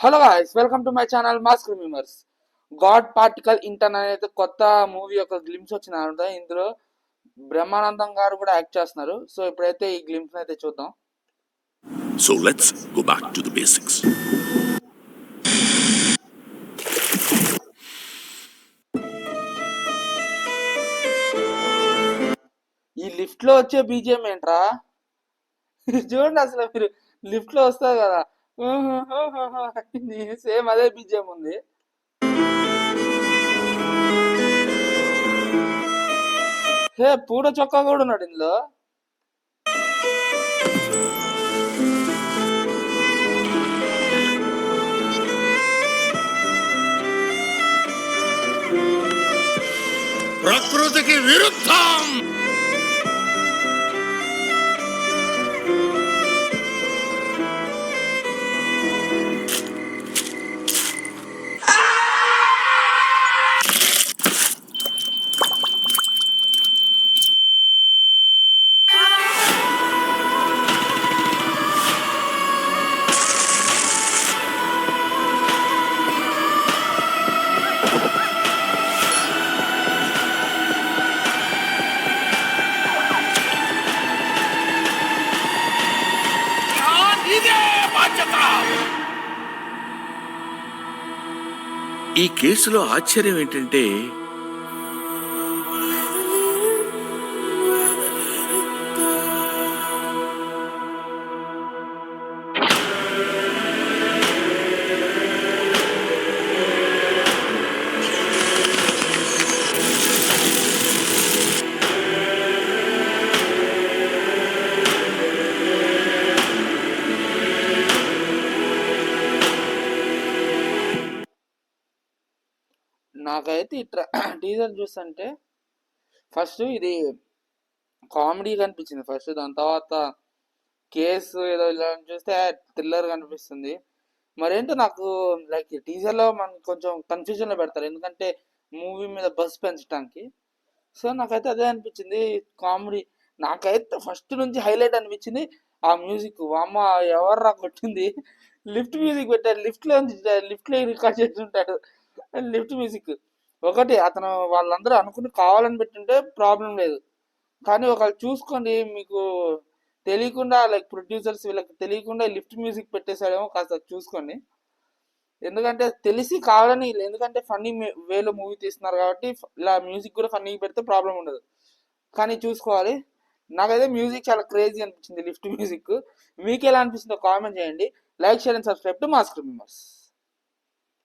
Hello guys, welcome to my channel మాస్ క్రిమిమర్స్. God particle intern అనేది కొత్త మూవీ యొక్క గ్లిమ్స్ వచ్చిన అనమాట. ఇందులో బ్రహ్మానందం గారు కూడా యాక్ట్ చేస్తున్నారు. సో ఇప్పుడైతే ఈ గ్లిమ్స్ అయితే చూద్దాం. So let's go back to the basics. ఈ లిఫ్ట్ లో వచ్చే బీజిఎం ఏంట్రా? చూడండి, అసలు మీరు లిఫ్ట్ లో వస్తారు కదా, సేమ్ అదే బీజిఎం ఉంది. హే, పూడ చొక్కా కూడా ఉన్నాడు ఇందులో. ప్రకృతికి విరుద్ధం. ఈ కేసులో ఆశ్చర్యం ఏంటంటే నాకైతే ఈ టీజర్ చూస్తుంటే ఫస్ట్ ఇది కామెడీ కనిపించింది ఫస్ట్. దాని తర్వాత కేసు ఏదో ఇలా చూస్తే థ్రిల్లర్ కనిపిస్తుంది. మరేంటో నాకు లైక్ టీజర్లో మనకు కొంచెం కన్ఫ్యూజన్లో పెడతారు, ఎందుకంటే మూవీ మీద బస్ పెంచడానికి. సో నాకైతే అదే అనిపించింది, కామెడీ. నాకైతే ఫస్ట్ నుంచి హైలైట్ అనిపించింది ఆ మ్యూజిక్. అమ్మ, ఎవర్రా కొట్టింది? లిఫ్ట్ మ్యూజిక్ పెట్టాడు, లిఫ్ట్లో రికార్డ్ చేసి ఉంటాడు లిఫ్ట్ మ్యూజిక్. ఒకటి అతను వాళ్ళందరూ అనుకుని కావాలని పెట్టుంటే ప్రాబ్లం లేదు, కానీ ఒకళ్ళు చూసుకోండి, మీకు తెలియకుండా లైక్ ప్రొడ్యూసర్స్ వీళ్ళకి తెలియకుండా లిఫ్ట్ మ్యూజిక్ పెట్టేశాడేమో, కాస్త చూసుకోండి. ఎందుకంటే తెలిసి కావాలని, ఎందుకంటే ఫన్నీ వేలో మూవీ తీస్తున్నారు కాబట్టి ఇలా మ్యూజిక్ కూడా ఫన్నీ పెడితే ప్రాబ్లం ఉండదు, కానీ చూసుకోవాలి. నాకైతే మ్యూజిక్ చాలా క్రేజీ అనిపించింది, లిఫ్ట్ మ్యూజిక్. మీకు ఎలా అనిపిస్తుందో కామెంట్ చేయండి. Like, share and subscribe to మాస్ క్రిమిమర్స్.